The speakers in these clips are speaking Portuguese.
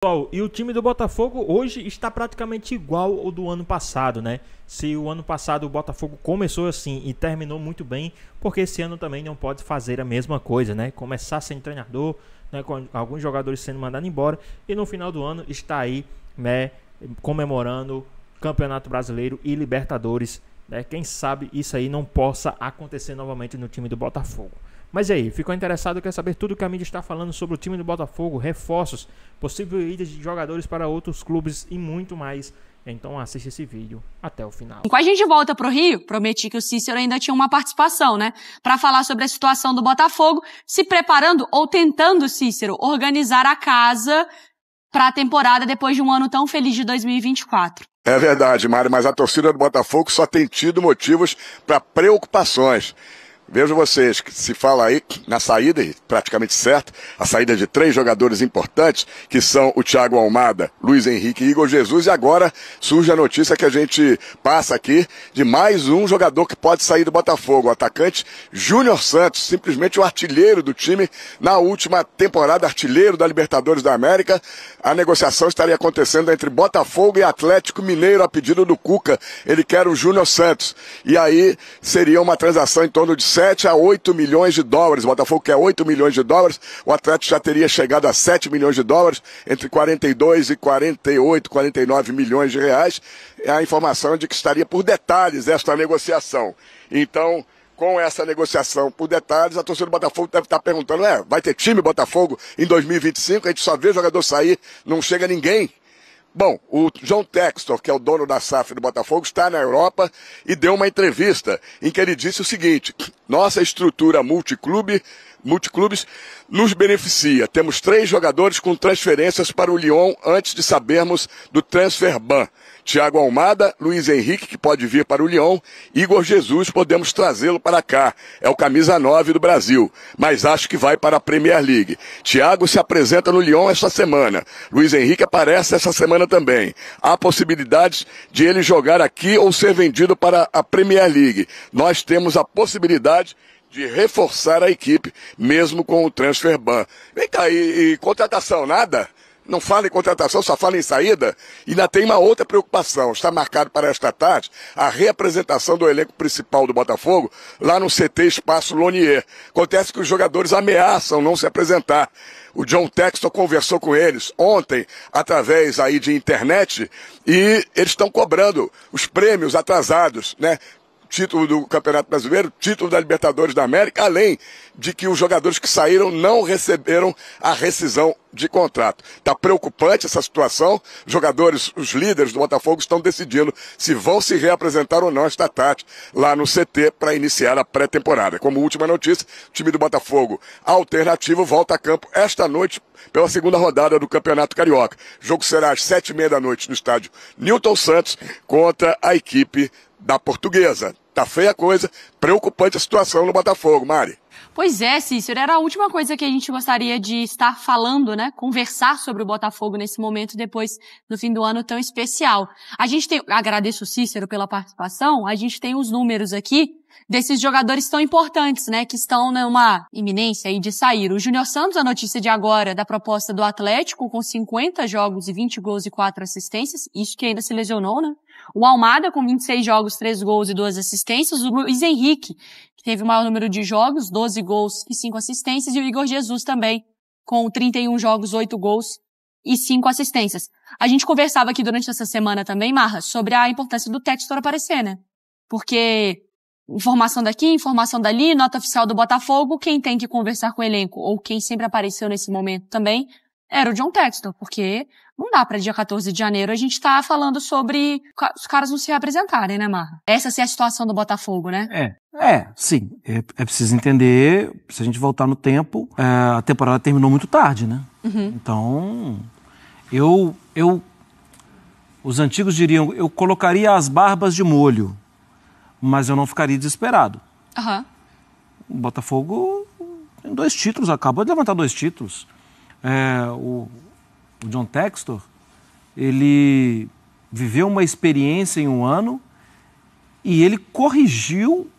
Pessoal, e o time do Botafogo hoje está praticamente igual ao do ano passado, né? Se o ano passado o Botafogo começou assim e terminou muito bem, porque esse ano também não pode fazer a mesma coisa, né? Começar sem treinador, né? Com alguns jogadores sendo mandados embora e no final do ano está aí, né? Comemorando Campeonato Brasileiro e Libertadores, né? Quem sabe isso aí não possa acontecer novamente no time do Botafogo. Mas e aí, ficou interessado, quer saber tudo que a mídia está falando sobre o time do Botafogo, reforços, possível ida de jogadores para outros clubes e muito mais? Então assiste esse vídeo até o final. Com a gente volta pro Rio, prometi que o Cícero ainda tinha uma participação, né? Para falar sobre a situação do Botafogo, se preparando ou tentando, Cícero, organizar a casa para a temporada depois de um ano tão feliz de 2024. É verdade, Mário, mas a torcida do Botafogo só tem tido motivos para preocupações. Vejo vocês que se fala aí na saída, e praticamente certo, a saída de 3 jogadores importantes, que são o Thiago Almada, Luiz Henrique e Igor Jesus, e agora surge a notícia que a gente passa aqui de mais um jogador que pode sair do Botafogo, o atacante Júnior Santos, simplesmente o artilheiro do time na última temporada, artilheiro da Libertadores da América. A negociação estaria acontecendo entre Botafogo e Atlético Mineiro a pedido do Cuca. Ele quer o Júnior Santos. E aí seria uma transação em torno de 7 a 8 milhões de dólares. O Botafogo quer 8 milhões de dólares. O Atlético já teria chegado a 7 milhões de dólares, entre 42 e 48, 49 milhões de reais. A informação é de que estaria por detalhes esta negociação. Então, com essa negociação por detalhes, a torcida do Botafogo deve estar perguntando, vai ter time Botafogo em 2025? A gente só vê jogador sair, não chega ninguém. Bom, o John Textor, que é o dono da SAF do Botafogo, está na Europa e deu uma entrevista em que ele disse o seguinte: nossa estrutura multiclubes nos beneficia. Temos 3 jogadores com transferências para o Lyon antes de sabermos do transfer ban. Thiago Almada, Luiz Henrique, que pode vir para o Lyon, Igor Jesus, podemos trazê-lo para cá. É o camisa 9 do Brasil, mas acho que vai para a Premier League. Thiago se apresenta no Lyon esta semana. Luiz Henrique aparece essa semana também. Há possibilidades de ele jogar aqui ou ser vendido para a Premier League. Nós temos a possibilidade de reforçar a equipe, mesmo com o transfer ban. Vem cá, e contratação, nada? Não fala em contratação, só fala em saída. E ainda tem uma outra preocupação. Está marcado para esta tarde a reapresentação do elenco principal do Botafogo lá no CT Espaço Lonier. Acontece que os jogadores ameaçam não se apresentar. O John Textor conversou com eles ontem, através aí de internet, e eles estão cobrando os prêmios atrasados, né? Título do Campeonato Brasileiro, título da Libertadores da América, além de que os jogadores que saíram não receberam a rescisão de contrato. Está preocupante essa situação. Os jogadores, os líderes do Botafogo estão decidindo se vão se reapresentar ou não esta tarde lá no CT para iniciar a pré-temporada. Como última notícia, o time do Botafogo alternativo volta a campo esta noite pela segunda rodada do Campeonato Carioca. O jogo será às 7h30 da noite no estádio Newton Santos contra a equipe da Portuguesa. Tá feia a coisa, preocupante a situação no Botafogo, Mari. Pois é, Cícero, era a última coisa que a gente gostaria de estar falando, né? Conversar sobre o Botafogo nesse momento, depois do fim do ano tão especial. Agradeço o Cícero pela participação, a gente tem os números aqui desses jogadores tão importantes, né? Que estão numa iminência aí de sair. O Júnior Santos, a notícia de agora da proposta do Atlético, com 50 jogos e 20 gols e 4 assistências, isso que ainda se lesionou, né? O Almada, com 26 jogos, 3 gols e 2 assistências. O Luiz Henrique, que teve o maior número de jogos, 12 gols e 5 assistências. E o Igor Jesus também, com 31 jogos, 8 gols e 5 assistências. A gente conversava aqui durante essa semana também, Marra, sobre a importância do Textor aparecer, né? Porque informação daqui, informação dali, nota oficial do Botafogo, quem tem que conversar com o elenco, ou quem sempre apareceu nesse momento também, era o John Textor, porque não dá pra dia 14 de janeiro a gente tá falando sobre os caras não se representarem, né, Marra? Essa é a situação do Botafogo, né? Sim. É preciso entender, se a gente voltar no tempo, a temporada terminou muito tarde, né? Uhum. Então, os antigos diriam, eu colocaria as barbas de molho, mas eu não ficaria desesperado. Uhum. O Botafogo tem 2 títulos, acabou de levantar 2 títulos. O John Textor, ele viveu uma experiência em um ano e ele corrigiu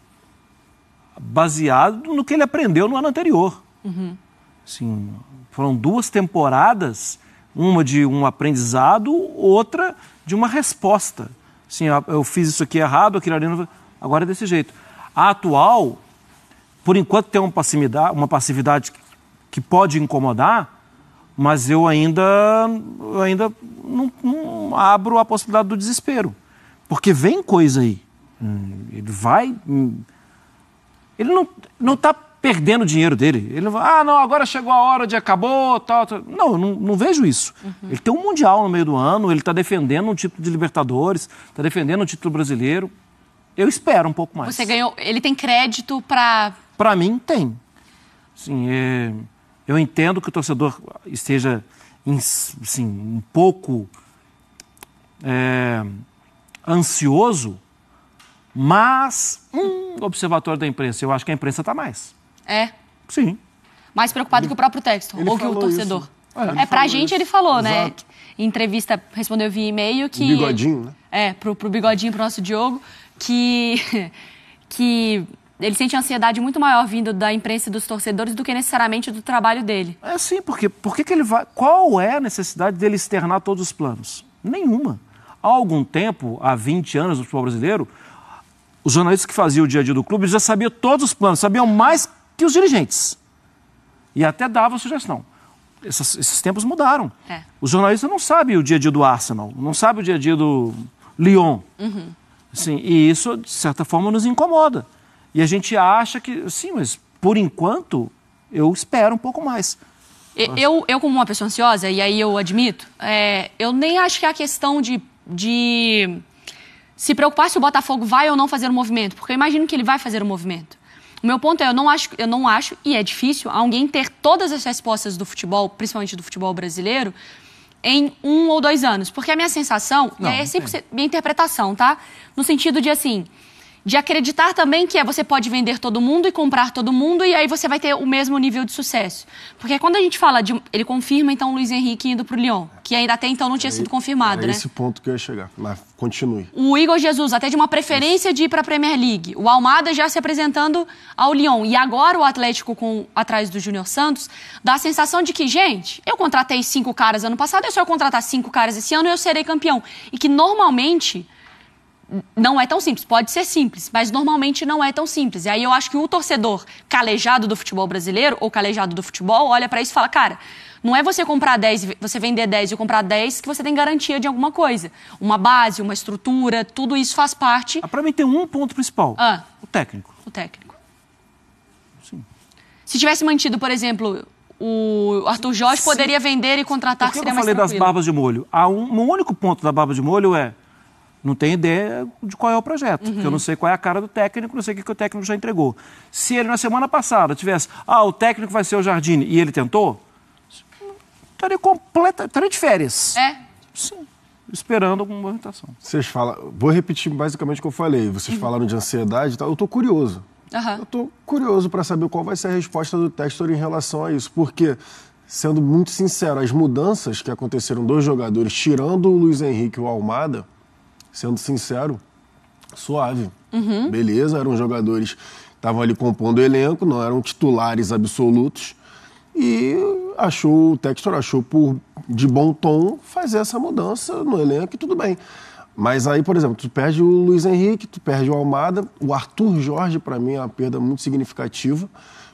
baseado no que ele aprendeu no ano anterior. Uhum. Assim, foram 2 temporadas Uma de um aprendizado, outra de uma resposta. Assim, eu fiz isso aqui errado, aquilo ali não... Agora é desse jeito. A atual, por enquanto, tem uma passividade que pode incomodar, mas eu ainda não abro a possibilidade do desespero. Porque vem coisa aí. Ele vai... Ele não está perdendo o dinheiro dele. Ele não vai, não, agora chegou a hora de acabou, tal. Não, eu não vejo isso. Ele tem um Mundial no meio do ano, ele está defendendo um título de Libertadores, está defendendo um título brasileiro. Eu espero um pouco mais. Você ganhou... Ele tem crédito para... Para mim, tem. Assim, eu entendo que o torcedor esteja assim, um pouco ansioso, mas observatório da imprensa, eu acho que a imprensa está mais. É? Sim. Mais preocupado que o próprio Textor, ou que o torcedor. Pra gente isso. Ele falou, exato, né? Em entrevista, respondeu via e-mail que... O Bigodinho, né? Pro Bigodinho, pro nosso Diogo, que ele sente ansiedade muito maior vindo da imprensa e dos torcedores do que necessariamente do trabalho dele. É sim, porque por que ele vai... Qual é a necessidade dele externar todos os planos? Nenhuma. Há algum tempo, há 20 anos no futebol brasileiro, os jornalistas que faziam o dia a dia do clube já sabiam todos os planos, sabiam mais que os dirigentes. E até davam sugestão. Esses tempos mudaram. É. Os jornalistas não sabem o dia a dia do Arsenal, não sabem o dia a dia do Lyon. Assim, e isso, de certa forma, nos incomoda. E a gente acha que, sim, mas por enquanto, eu espero um pouco mais. Eu como uma pessoa ansiosa, e aí eu admito, eu nem acho que é a questão de se preocupar se o Botafogo vai ou não fazer um movimento, porque eu imagino que ele vai fazer um movimento. O meu ponto é, eu não acho, e é difícil, alguém ter todas as respostas do futebol, principalmente do futebol brasileiro, em 1 ou 2 anos. Porque a minha sensação, e aí é sempre minha interpretação, tá? No sentido de, assim, de acreditar também que você pode vender todo mundo e comprar todo mundo e aí você vai ter o mesmo nível de sucesso. Porque quando a gente fala de... Ele confirma, então, o Luiz Henrique indo pro Lyon, que ainda até então não tinha sido confirmado, né? É esse ponto que eu ia chegar, mas continue. O Igor Jesus, até de uma preferência de ir pra Premier League. O Almada já se apresentando ao Lyon. E agora o Atlético atrás do Júnior Santos dá a sensação de que, gente, eu contratei 5 caras ano passado, se eu contratar 5 caras esse ano, eu serei campeão. E que normalmente... Não é tão simples, pode ser simples, mas normalmente não é tão simples. E aí eu acho que o torcedor calejado do futebol brasileiro, ou calejado do futebol, olha pra isso e fala, cara, não é você comprar 10, você vender 10 e comprar 10 que você tem garantia de alguma coisa. Uma base, uma estrutura, tudo isso faz parte... Pra mim tem um ponto principal, o técnico. O técnico. Sim. Se tivesse mantido, por exemplo, o Arthur Jorge, poderia vender e contratar, que seria mais tranquilo. Eu falei das barbas de molho. Um único ponto da barba de molho não tenho ideia de qual é o projeto, porque eu não sei qual é a cara do técnico, não sei o que o técnico já entregou. Se ele, na semana passada, tivesse, o técnico vai ser o Jardine, e ele tentou, estaria de férias. Sim, esperando alguma movimentação. Vocês falam, vou repetir basicamente o que eu falei, vocês falaram de ansiedade e tal, eu estou curioso. Eu estou curioso para saber qual vai ser a resposta do Textor em relação a isso, porque... Sendo muito sincero, as mudanças que aconteceram dos jogadores, tirando o Luiz Henrique e o Almada, sendo sincero, suave. Beleza, eram jogadores que estavam ali compondo o elenco, não eram titulares absolutos. E o Textor achou de bom tom fazer essa mudança no elenco e tudo bem. Mas aí, por exemplo, tu perde o Luiz Henrique, tu perde o Almada, o Arthur Jorge, para mim, é uma perda muito significativa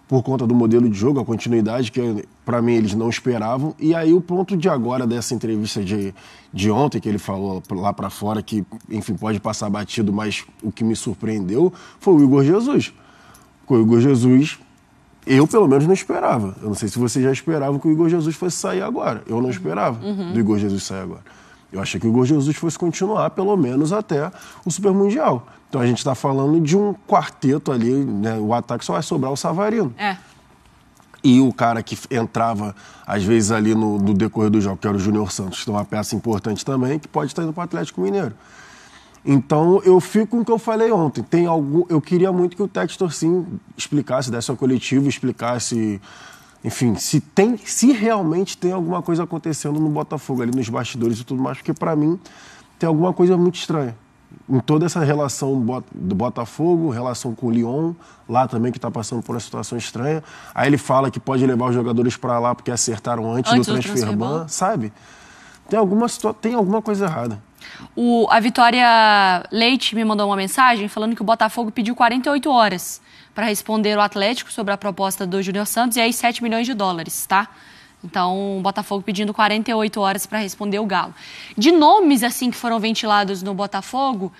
por conta do modelo de jogo, a continuidade que, para mim, eles não esperavam. E aí o ponto de agora dessa entrevista de ontem, que ele falou lá para fora, que, enfim, pode passar batido, mas o que me surpreendeu foi o Igor Jesus. O Igor Jesus, eu pelo menos não esperava. Eu não sei se vocês já esperavam que o Igor Jesus fosse sair agora. Eu não esperava do Igor Jesus sair agora. Eu achei que o Igor Jesus fosse continuar pelo menos até o Super Mundial. Então a gente está falando de um quarteto ali, né? O ataque só vai sobrar o Savarino. E o cara que entrava, às vezes, ali no decorrer do jogo, que era o Júnior Santos, que é uma peça importante também, que pode estar indo para o Atlético Mineiro. Então eu fico com o que eu falei ontem. Eu queria muito que o Textor, sim, explicasse, desse ao coletivo, explicasse... Enfim, se realmente tem alguma coisa acontecendo no Botafogo, ali nos bastidores e tudo mais, porque para mim tem alguma coisa muito estranha. em toda essa relação do Botafogo, relação com o Lyon, lá também que está passando por uma situação estranha. Aí ele fala que pode levar os jogadores para lá porque acertaram antes do transfer-ban, sabe? Tem alguma coisa errada. A Vitória Leite me mandou uma mensagem falando que o Botafogo pediu 48 horas para responder o Atlético sobre a proposta do Júnior Santos e aí 7 milhões de dólares, tá? Então, o Botafogo pedindo 48 horas para responder o Galo. De nomes, assim, que foram ventilados no Botafogo,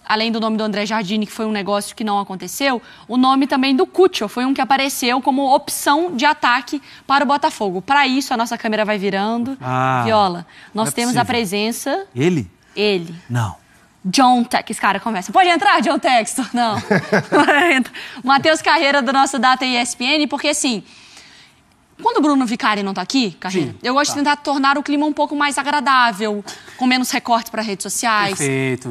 além do nome do André Jardine, que foi um negócio que não aconteceu, o nome também do Cúcio foi um que apareceu como opção de ataque para o Botafogo. Para isso, a nossa câmera vai virando. Viola, nós temos a presença... Ele? Ele. Não. John Textor. Esse cara conversa. Pode entrar, John Textor? Não. Matheus Carreira, do nosso Data ESPN, porque assim... Quando o Bruno Vicari não tá aqui, Carreira, eu gosto de tentar tornar o clima um pouco mais agradável, com menos recortes para redes sociais,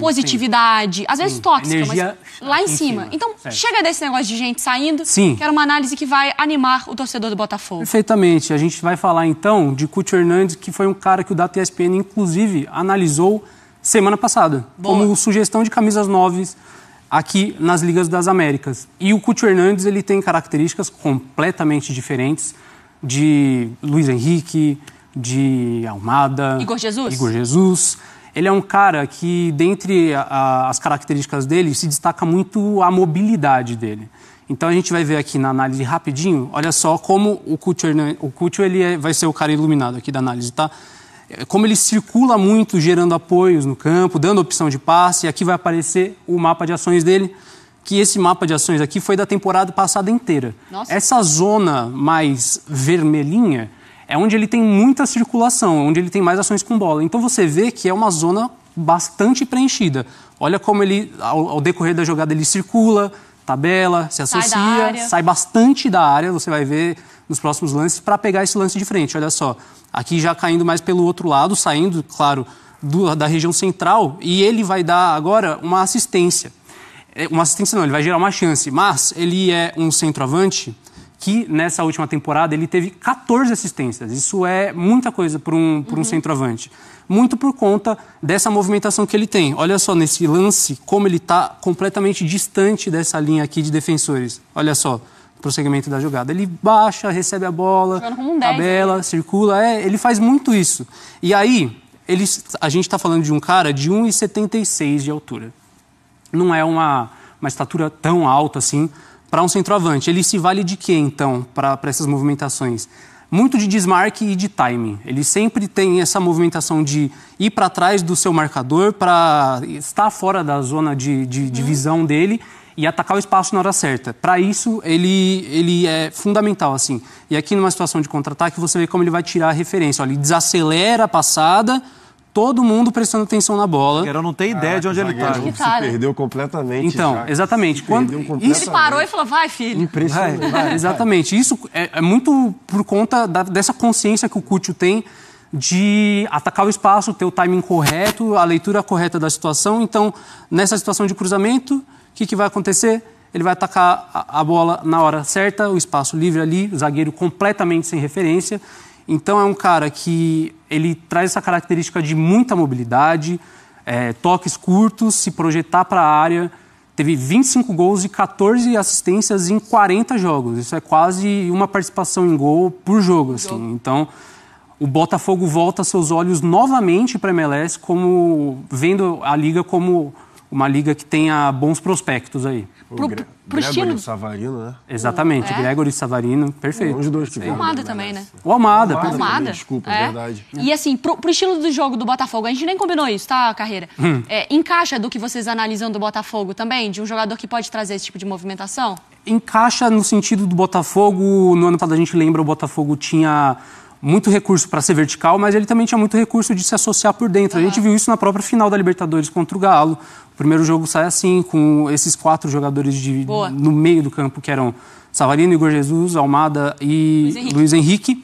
positividade, às vezes tóxica, energia mas lá em cima. Então, chega desse negócio de gente saindo, quero uma análise que vai animar o torcedor do Botafogo. Perfeitamente. A gente vai falar, então, de Cúcio Hernandes, que foi um cara que o Data ESPN, inclusive, analisou semana passada, como sugestão de camisas 9 aqui nas Ligas das Américas. E o Cúcio Hernandes, ele tem características completamente diferentes de Luiz Henrique, de Almada... Igor Jesus. Ele é um cara que, dentre as características dele, se destaca muito a mobilidade dele. Então, a gente vai ver aqui na análise rapidinho, olha só como o Cúcio ele vai ser o cara iluminado aqui da análise, tá? Como ele circula muito, gerando apoios no campo, dando opção de passe, e aqui vai aparecer o mapa de ações dele, que esse mapa de ações aqui foi da temporada passada inteira. Nossa. Essa zona mais vermelhinha é onde ele tem muita circulação, onde ele tem mais ações com bola. Então você vê que é uma zona bastante preenchida. Olha como ele, ao decorrer da jogada, ele circula, tabela, se associa, sai bastante da área, você vai ver nos próximos lances, para pegar esse lance de frente. Olha só, aqui já caindo mais pelo outro lado, saindo, claro, da região central, e ele vai dar agora uma assistência. Uma assistência não, ele vai gerar uma chance, mas ele é um centroavante que nessa última temporada ele teve 14 assistências. Isso é muita coisa para um centroavante. Muito por conta dessa movimentação que ele tem. Olha só nesse lance como ele está completamente distante dessa linha aqui de defensores. Olha só o prosseguimento da jogada. Ele baixa, recebe a bola, tabela, circula. Ele faz muito isso. E aí, a gente está falando de um cara de 1,76 de altura. Não é uma estatura tão alta assim para um centroavante. Ele se vale de quê, então, para essas movimentações? Muito de desmarque e de timing. Ele sempre tem essa movimentação de ir para trás do seu marcador para estar fora da zona de visão dele e atacar o espaço na hora certa. Para isso, ele é fundamental, assim. E aqui, numa situação de contra-ataque, você vê como ele vai tirar a referência. Olha, ele desacelera a passada... Todo mundo prestando atenção na bola. O não tem ideia de onde ele está. Ele se perdeu completamente. Então, exatamente. Ele parou e falou, vai, filho. Impressionante. Exatamente. Isso é muito por conta dessa consciência que o Cúcio tem de atacar o espaço, ter o timing correto, a leitura correta da situação. Então, nessa situação de cruzamento, o que vai acontecer? Ele vai atacar a bola na hora certa, o espaço livre ali, o zagueiro completamente sem referência. Então, é um cara que ele traz essa característica de muita mobilidade, toques curtos, se projetar para a área. Teve 25 gols e 14 assistências em 40 jogos. Isso é quase uma participação em gol por jogo. Assim. Então, o Botafogo volta seus olhos novamente para a MLS, vendo a liga como uma liga que tenha bons prospectos aí. Pro estilo Savarino, né? Exatamente, Gregory Savarino, perfeito. Os dois que o Almada também, né? O Almada. Desculpa, verdade. E assim, pro estilo do jogo do Botafogo, a gente nem combinou isso, tá, Carreira? Encaixa do que vocês analisam do Botafogo também? De um jogador que pode trazer esse tipo de movimentação? Encaixa no sentido do Botafogo. No ano passado, a gente lembra, o Botafogo tinha muito recurso para ser vertical, mas ele também tinha muito recurso de se associar por dentro. A gente viu isso na própria final da Libertadores contra o Galo. O primeiro jogo sai assim, com esses 4 jogadores no meio do campo, que eram Savarino, Igor Jesus, Almada e Luiz Henrique.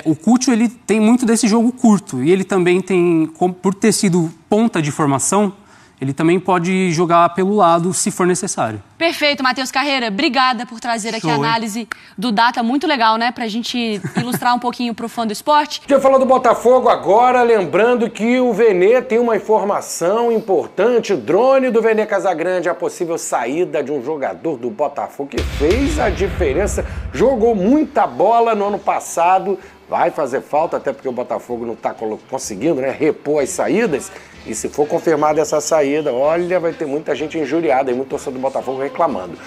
O Cúcio, ele tem muito desse jogo curto. E ele também tem, por ter sido ponta de formação, ele também pode jogar pelo lado se for necessário. Perfeito, Matheus Carreira. Obrigada por trazer aqui a análise do Data. Muito legal, né? Pra gente ilustrar um pouquinho pro fã do esporte. Deixa eu falar do Botafogo agora, lembrando que o Vene tem uma informação importante. O drone do Vene Casagrande, a possível saída de um jogador do Botafogo que fez a diferença, jogou muita bola no ano passado, vai fazer falta, até porque o Botafogo não está conseguindo, né, repor as saídas. E se for confirmada essa saída, olha, vai ter muita gente injuriada e muito torcedor do Botafogo reclamando.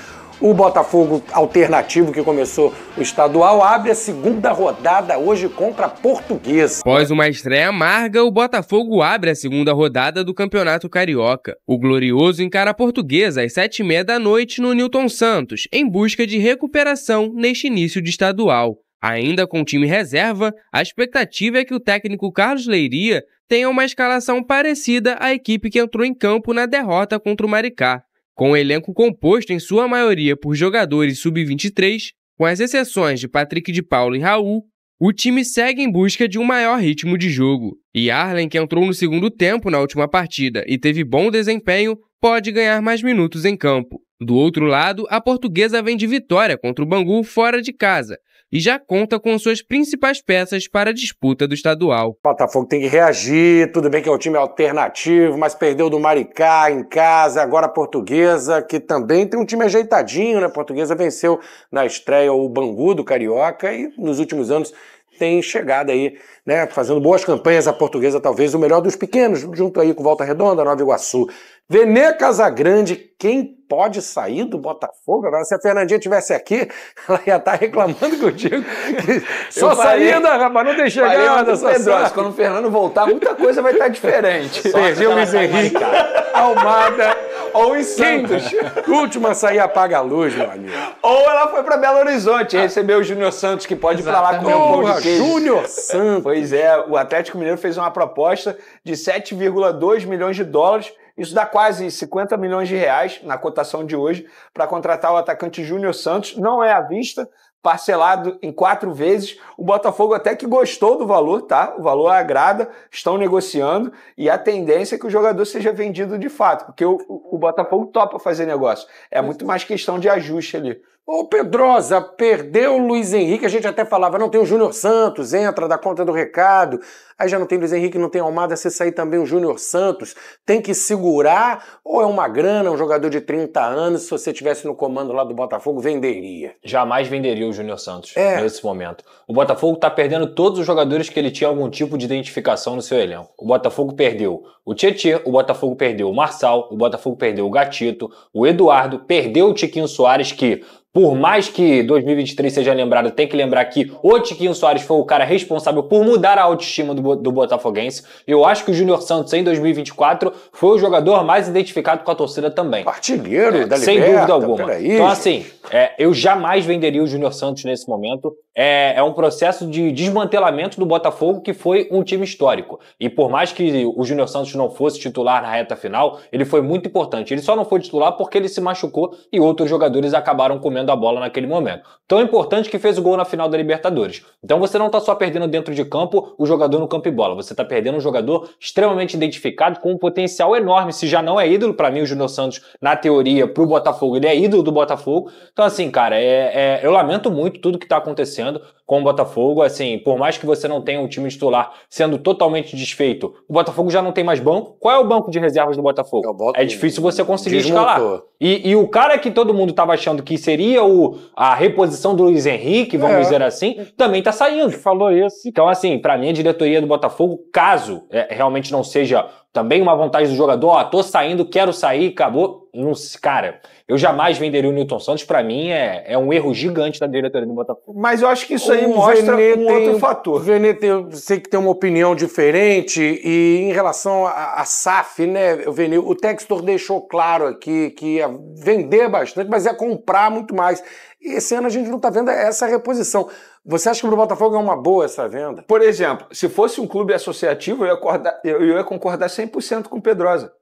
O Botafogo alternativo, que começou o estadual, abre a segunda rodada hoje contra a Portuguesa. Após uma estreia amarga, o Botafogo abre a segunda rodada do Campeonato Carioca. O Glorioso encara a Portuguesa às 7h30 da noite no Newton Santos, em busca de recuperação neste início de estadual. Ainda com o time reserva, a expectativa é que o técnico Carlos Leiria tenha uma escalação parecida à equipe que entrou em campo na derrota contra o Maricá. Com o elenco composto em sua maioria por jogadores sub-23, com as exceções de Patrick de Paulo e Raul, o time segue em busca de um maior ritmo de jogo. E Arlen, que entrou no segundo tempo na última partida e teve bom desempenho, pode ganhar mais minutos em campo. Do outro lado, a Portuguesa vem de vitória contra o Bangu fora de casa e já conta com suas principais peças para a disputa do estadual. O Botafogo tem que reagir, tudo bem que é um time alternativo, mas perdeu do Maricá em casa, agora a Portuguesa, que também tem um time ajeitadinho, né? A Portuguesa venceu na estreia o Bangu do Carioca e nos últimos anos tem chegado aí, né, fazendo boas campanhas. A Portuguesa talvez o melhor dos pequenos, junto aí com Volta Redonda, Nova Iguaçu. Vene Casagrande, quem pode sair do Botafogo? Agora, se a Fernandinha estivesse aqui, ela ia estar reclamando contigo. Só saída, rapaz, não tem chegada. Quando o Fernando voltar, muita coisa vai estar diferente. Perdeu o Luiz Henrique, Almada ou em Santos. Última a sair, apaga a luz, meu amigo. Ou ela foi para Belo Horizonte, recebeu o Júnior Santos, que pode ir para lá comer um pão de queijo. Júnior Santos. Pois é, o Atlético Mineiro fez uma proposta de 7,2 milhões de dólares. Isso dá quase 50 milhões de reais na cotação de hoje para contratar o atacante Júnior Santos. Não é à vista, parcelado em 4 vezes. O Botafogo até que gostou do valor, tá? O valor agrada, estão negociando e a tendência é que o jogador seja vendido de fato, porque o Botafogo topa fazer negócio. É muito mais questão de ajuste ali. Ô Pedrosa, perdeu o Luiz Henrique, a gente até falava, não tem o Júnior Santos, entra, dá conta do recado. Aí já não tem Luiz Henrique, não tem Almada, se sair também o Júnior Santos, tem que segurar, ou é uma grana, um jogador de 30 anos, se você estivesse no comando lá do Botafogo, venderia? Jamais venderia o Júnior Santos nesse momento. O Botafogo tá perdendo todos os jogadores que ele tinha algum tipo de identificação no seu elenco. O Botafogo perdeu o Tietê, o Botafogo perdeu o Marçal, o Botafogo perdeu o Gatito, o Eduardo, perdeu o Tiquinho Soares, que por mais que 2023 seja lembrado, tem que lembrar que o Tiquinho Soares foi o cara responsável por mudar a autoestima do botafoguense. Eu acho que o Júnior Santos, em 2024, foi o jogador mais identificado com a torcida também. Artilheiro da Liberta, sem dúvida alguma. Então, assim, eu jamais venderia o Júnior Santos nesse momento. É um processo de desmantelamento do Botafogo, que foi um time histórico. E por mais que o Júnior Santos não fosse titular na reta final, ele foi muito importante. Ele só não foi titular porque ele se machucou e outros jogadores acabaram comendo a bola naquele momento. Tão importante que fez o gol na final da Libertadores. Então você não está só perdendo dentro de campo o jogador no campo e bola, você está perdendo um jogador extremamente identificado, com um potencial enorme. Se já não é ídolo, para mim o Júnior Santos, na teoria, pro Botafogo, ele é ídolo do Botafogo. Então assim, cara, eu lamento muito tudo que está acontecendo com o Botafogo. Assim, por mais que você não tenha um time titular sendo totalmente desfeito, o Botafogo já não tem mais banco. Qual é o banco de reservas do Botafogo? É difícil você conseguir escalar. E o cara que todo mundo estava achando que seria a reposição do Luiz Henrique, vamos dizer assim, também tá saindo. Falou isso. Então, assim, pra mim, a diretoria do Botafogo, caso realmente não seja também uma vontade do jogador, tô saindo, quero sair, acabou. Não, cara, eu jamais venderia o Newton Santos. Pra mim, é um erro gigante da diretoria do Botafogo. Mas eu acho que isso aí mostra outro fator. O Vene, eu sei que tem uma opinião diferente, e em relação a SAF, né, Vene, o Textor deixou claro aqui que ia vender bastante, mas ia comprar muito mais. E esse ano a gente não tá vendo essa reposição. Você acha que pro Botafogo é uma boa essa venda? Por exemplo, se fosse um clube associativo, eu ia concordar 100% com o Pedrosa.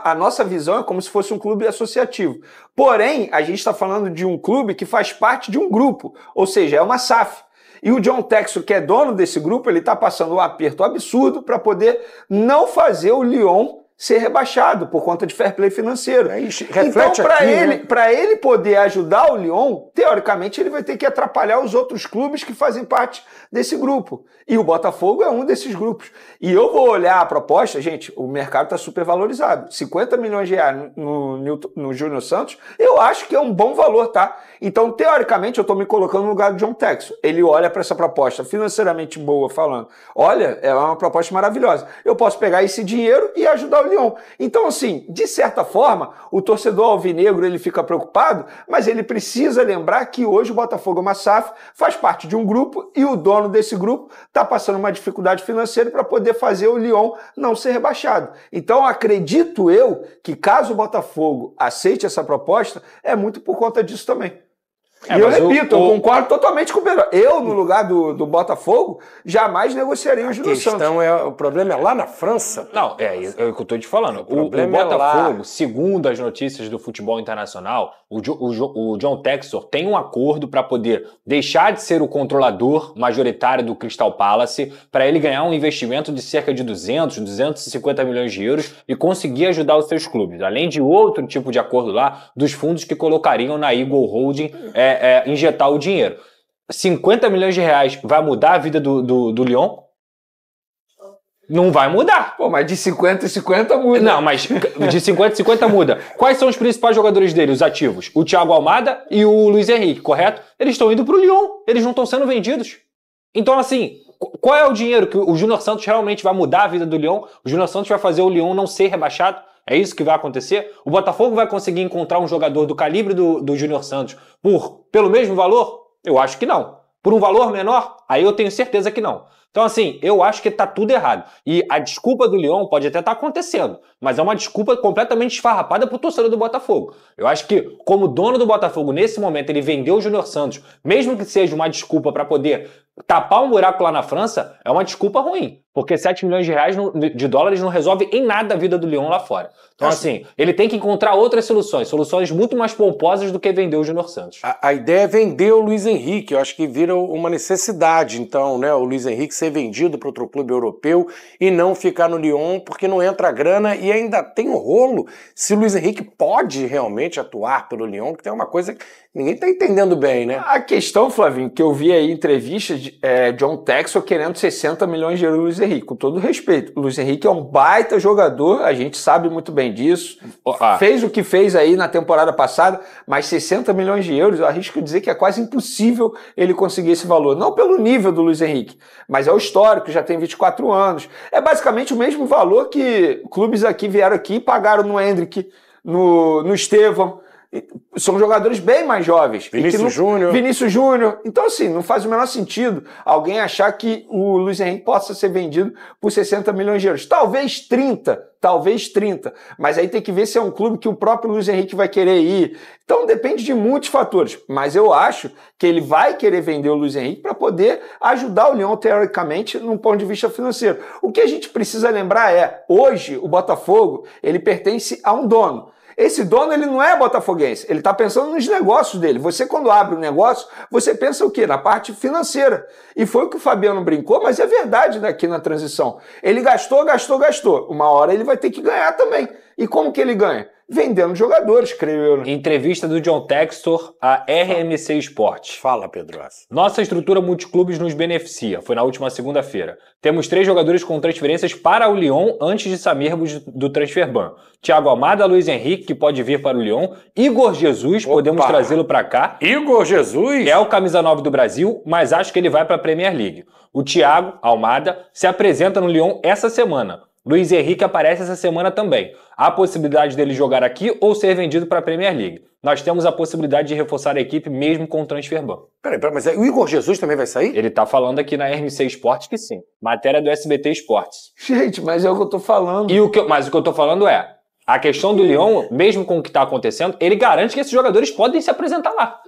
A nossa visão é como se fosse um clube associativo. Porém, a gente está falando de um clube que faz parte de um grupo, ou seja, é uma SAF. E o John Textor, que é dono desse grupo, ele está passando um aperto absurdo para poder não fazer o Lyon ser rebaixado por conta de fair play financeiro. Então, para ele poder ajudar o Lyon, teoricamente ele vai ter que atrapalhar os outros clubes que fazem parte desse grupo. E o Botafogo é um desses grupos. E eu vou olhar a proposta, gente, o mercado está super valorizado. 50 milhões de reais no Júnior Santos, eu acho que é um bom valor, tá? Então, teoricamente, eu estou me colocando no lugar do John Textor. Ele olha para essa proposta financeiramente boa, falando, olha, é uma proposta maravilhosa. Eu posso pegar esse dinheiro e ajudar o Lyon. Então, assim, de certa forma, o torcedor alvinegro ele fica preocupado, mas ele precisa lembrar que hoje o Botafogo é uma SAF, faz parte de um grupo e o dono desse grupo está passando uma dificuldade financeira para poder fazer o Lyon não ser rebaixado. Então, acredito eu que caso o Botafogo aceite essa proposta, é muito por conta disso também. E eu repito, eu concordo totalmente com o Pedro. Eu, no lugar do Botafogo, jamais negociaria o Júnior Santos. O problema é lá na França. Não, é o que eu estou te falando. O Botafogo, segundo as notícias do futebol internacional, o John Textor tem um acordo para poder deixar de ser o controlador majoritário do Crystal Palace, para ele ganhar um investimento de cerca de 250 milhões de euros e conseguir ajudar os seus clubes. Além de outro tipo de acordo lá, dos fundos que colocariam na Eagle Holding injetar o dinheiro. 50 milhões de reais vai mudar a vida do Lyon? Não vai mudar. Pô, mas de 50 em 50 muda. Não, mas de 50 em 50 muda. Quais são os principais jogadores dele, os ativos? O Thiago Almada e o Luiz Henrique, correto? Eles estão indo pro Lyon. Eles não estão sendo vendidos. Então, assim, qual é o dinheiro que o Júnior Santos realmente vai mudar a vida do Lyon? O Júnior Santos vai fazer o Lyon não ser rebaixado? É isso que vai acontecer? O Botafogo vai conseguir encontrar um jogador do calibre do Júnior Santos pelo mesmo valor? Eu acho que não. Por um valor menor? Aí eu tenho certeza que não. Então, assim, eu acho que tá tudo errado. E a desculpa do Lyon pode até estar acontecendo, mas é uma desculpa completamente esfarrapada pro torcedor do Botafogo. Eu acho que, como dono do Botafogo, nesse momento, ele vendeu o Júnior Santos, mesmo que seja uma desculpa para poder tapar um buraco lá na França, é uma desculpa ruim. Porque 7 milhões de dólares não resolve em nada a vida do Lyon lá fora. Então, assim, ele tem que encontrar outras soluções muito mais pomposas do que vender o Júnior Santos. A ideia é vender o Luiz Henrique. Eu acho que vira uma necessidade, então, né? O Luiz Henrique ser vendido para outro clube europeu e não ficar no Lyon, porque não entra grana e ainda tem o rolo. Se o Luiz Henrique pode realmente atuar pelo Lyon, que tem uma coisa que ninguém está entendendo bem, né? A questão, Flavinho, que eu vi aí em entrevistas de John Textor querendo 60 milhões de euros do Luiz Henrique, com todo respeito. O Luiz Henrique é um baita jogador, a gente sabe muito bem disso. Fez o que fez aí na temporada passada, mas 60 milhões de euros, eu arrisco dizer que é quase impossível ele conseguir esse valor. Não pelo nível do Luiz Henrique, mas é o histórico, já tem 24 anos. É basicamente o mesmo valor que clubes aqui vieram aqui e pagaram no Hendrick, no Estevão. São jogadores bem mais jovens. Vinícius Júnior. Então, assim, não faz o menor sentido alguém achar que o Luiz Henrique possa ser vendido por 60 milhões de euros. Talvez 30. Mas aí tem que ver se é um clube que o próprio Luiz Henrique vai querer ir. Então, depende de muitos fatores. Mas eu acho que ele vai querer vender o Luiz Henrique para poder ajudar o Lyon, teoricamente, num ponto de vista financeiro. O que a gente precisa lembrar é, hoje, o Botafogo, ele pertence a um dono. Esse dono, ele não é botafoguense, ele está pensando nos negócios dele. Você, quando abre um negócio, você pensa o quê? Na parte financeira. E foi o que o Fabiano brincou, mas é verdade aqui na transição. Ele gastou. Uma hora ele vai ter que ganhar também. E como que ele ganha? Vendendo jogadores, creio eu. Né? Entrevista do John Textor à RMC Esportes. Fala, Pedro. Nossa estrutura multiclubes nos beneficia. Foi na última segunda-feira. Temos 3 jogadores com transferências para o Lyon antes de sairmos do Transferban. Thiago Almada, Luiz Henrique, que pode vir para o Lyon. Igor Jesus, podemos trazê-lo para cá. Igor Jesus? É o camisa 9 do Brasil, mas acho que ele vai para a Premier League. O Thiago Almada se apresenta no Lyon essa semana. Luiz Henrique aparece essa semana também. Há a possibilidade dele jogar aqui ou ser vendido para a Premier League. Nós temos a possibilidade de reforçar a equipe mesmo com o Transferban. Peraí, mas o Igor Jesus também vai sair? Ele tá falando aqui na RMC Esportes que sim. Matéria do SBT Esportes. Gente, mas é o que eu tô falando. Mas o que eu tô falando é, a questão do Lyon, mesmo com o que tá acontecendo, ele garante que esses jogadores podem se apresentar lá.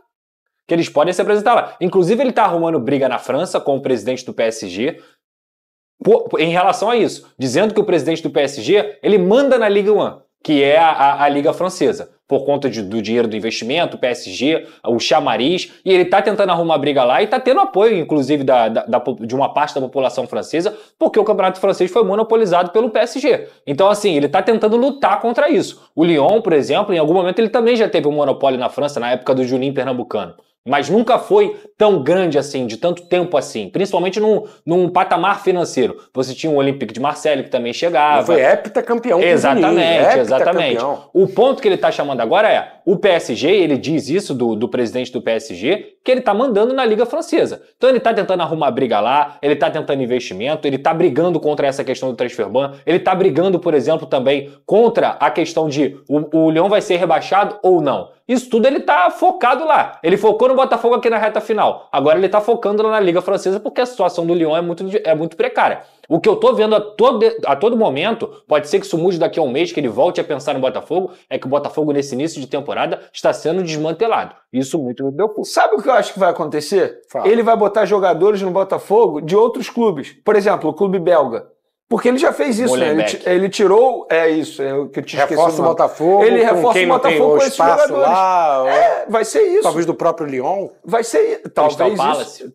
Inclusive, ele tá arrumando briga na França com o presidente do PSG, em relação a isso, dizendo que o presidente do PSG, ele manda na Ligue 1. que é a Liga Francesa. Por conta do dinheiro do investimento, o PSG, o chamariz, e ele tá tentando arrumar briga lá e tá tendo apoio, inclusive, de uma parte da população francesa, porque o campeonato francês foi monopolizado pelo PSG. Então, assim, ele tá tentando lutar contra isso. O Lyon, por exemplo, em algum momento ele também já teve um monopólio na França, na época do Juninho Pernambucano. Mas nunca foi tão grande assim, de tanto tempo assim, principalmente num patamar financeiro. Você tinha o Olympique de Marseille, que também chegava. Foi heptacampeão. Exatamente, exatamente. O ponto que ele está chamando agora é, o PSG, ele diz isso do presidente do PSG, que ele está mandando na Liga Francesa. Então ele está tentando arrumar briga lá, ele está tentando investimento, ele está brigando contra essa questão do transfer ban, ele está brigando, por exemplo, também contra a questão de o Lyon vai ser rebaixado ou não. Isso tudo ele tá focado lá. Ele focou no Botafogo aqui na reta final. Agora ele tá focando lá na Liga Francesa porque a situação do Lyon é muito precária. O que eu tô vendo a todo momento, pode ser que isso mude daqui a um mês, que ele volte a pensar no Botafogo, é que o Botafogo nesse início de temporada está sendo desmantelado. Isso muito me preocupa. Sabe o que eu acho que vai acontecer? Fala. Ele vai botar jogadores no Botafogo de outros clubes. Por exemplo, o clube belga. Porque ele já fez isso, né? Ele tirou... É isso, é o que eu te esqueci. Reforça o Botafogo. Ele reforça o Botafogo com esses jogadores. Lá, vai ser isso. Talvez do próprio Lyon. Vai ser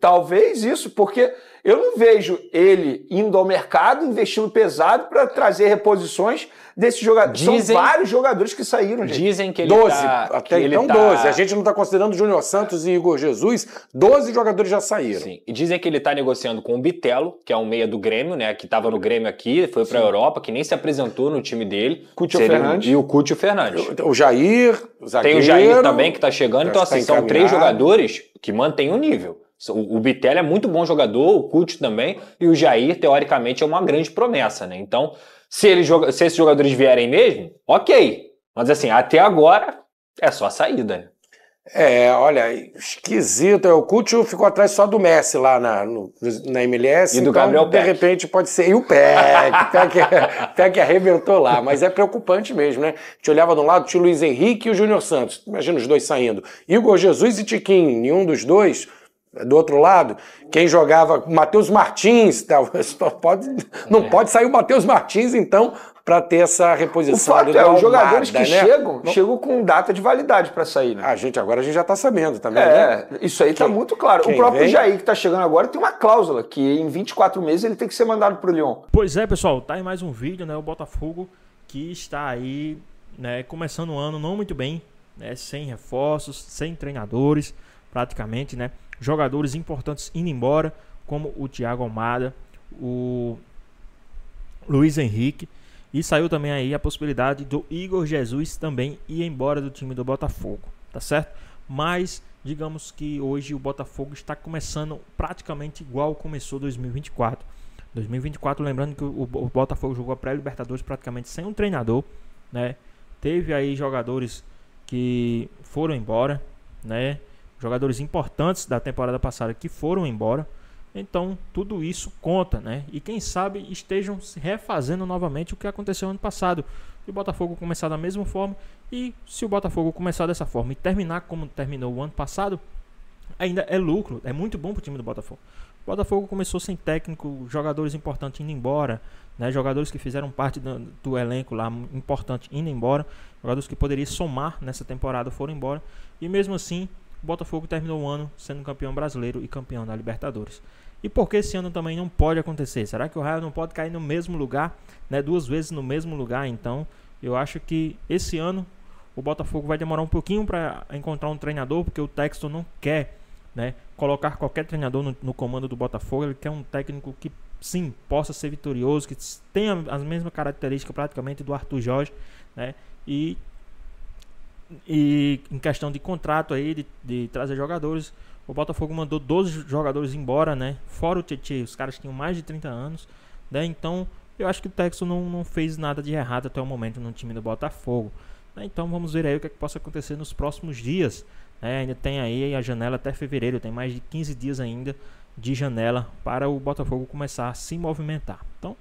talvez isso, porque eu não vejo ele indo ao mercado, investindo pesado para trazer reposições desses jogadores. São vários jogadores que saíram, gente. Dizem que ele 12, tá... até que então 12. A gente não está considerando Júnior Santos e Igor Jesus. 12 jogadores já saíram. Sim. E dizem que ele está negociando com o Bitelo, que é um meia do Grêmio, né? Que estava no Grêmio aqui, foi para a Europa, que nem se apresentou no time dele. Cúcio Fernandes. E o Cúcio Fernandes. O Jair, o zagueiro. Tem o Jair também, que está chegando. Então, assim, são 3 jogadores que mantêm o nível. O Bitelo é muito bom jogador, o Cúcio também, e o Jair, teoricamente, é uma grande promessa, né? Então, se esses jogadores vierem mesmo, ok. Mas assim, até agora é só a saída, né? Olha, esquisito. O Cúcio ficou atrás só do Messi lá na MLS. E do Gabriel Peck. De repente pode ser. E o Peck arrebentou lá. Mas é preocupante mesmo, né? A gente olhava de um lado, tinha o Luiz Henrique e o Júnior Santos. Imagina os dois saindo. Igor Jesus e Tiquinho, nenhum dos dois. Do outro lado, quem jogava Matheus Martins, não pode sair o Matheus Martins, então, para ter essa reposição. O fato os jogadores que chegam com data de validade para sair, né? Agora a gente já está sabendo também, né? Isso aí está muito claro. O próprio Jair que está chegando agora tem uma cláusula que em 24 meses ele tem que ser mandado para o Lyon. Pois é, pessoal, tá aí mais um vídeo, né? O Botafogo que está aí, né, começando o ano não muito bem, né? Sem reforços, sem treinadores, praticamente, né? Jogadores importantes indo embora, como o Thiago Almada, o Luiz Henrique, e saiu também aí a possibilidade do Igor Jesus também ir embora do time do Botafogo, tá certo? Mas digamos que hoje o Botafogo está começando praticamente igual começou 2024. 2024, lembrando que o Botafogo jogou a pré-Libertadores praticamente sem um treinador, né? Teve aí jogadores que foram embora, né? Jogadores importantes da temporada passada que foram embora. Então tudo isso conta, né? E quem sabe estejam se refazendo novamente o que aconteceu ano passado. Se o Botafogo começar da mesma forma, e se o Botafogo começar dessa forma e terminar como terminou o ano passado, ainda é lucro, é muito bom para o time do Botafogo. O Botafogo começou sem técnico, jogadores importantes indo embora, né? Jogadores que fizeram parte do elenco lá importante indo embora, jogadores que poderiam somar nessa temporada foram embora, e mesmo assim o Botafogo terminou o ano sendo campeão brasileiro e campeão da Libertadores. E por que esse ano também não pode acontecer? Será que o Raio não pode cair no mesmo lugar, né? 2 vezes no mesmo lugar? Então, eu acho que esse ano o Botafogo vai demorar um pouquinho para encontrar um treinador, porque o Textor não quer, né, colocar qualquer treinador no comando do Botafogo. Ele quer um técnico que, sim, possa ser vitorioso, que tenha as mesmas características praticamente do Arthur Jorge, né? E em questão de contrato aí, de trazer jogadores, o Botafogo mandou 12 jogadores embora, né? Fora o Tietê, os caras tinham mais de 30 anos, né? Então eu acho que o Textor não fez nada de errado até o momento no time do Botafogo, né? Então vamos ver aí o que possa acontecer nos próximos dias, né? Ainda tem aí a janela até fevereiro, tem mais de 15 dias ainda de janela para o Botafogo começar a se movimentar. Então,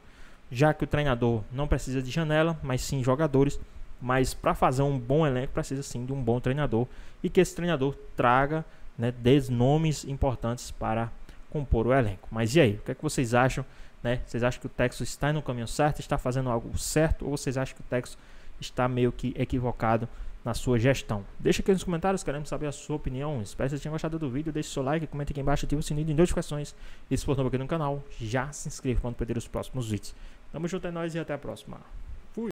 já que o treinador não precisa de janela, mas sim jogadores, mas para fazer um bom elenco precisa sim de um bom treinador, e que esse treinador traga, né, nomes importantes para compor o elenco. Mas e aí, o que é que vocês acham, né? Vocês acham que o Textor está no caminho certo, está fazendo algo certo, ou vocês acham que o Textor está meio que equivocado na sua gestão. Deixa aqui nos comentários, queremos saber a sua opinião. Espero que vocês tenham gostado do vídeo. Deixe seu like, comente aqui embaixo, ative o sininho de notificações. E se for novo aqui no canal, já se inscreva para não perder os próximos vídeos. Tamo junto, é nóis e até a próxima.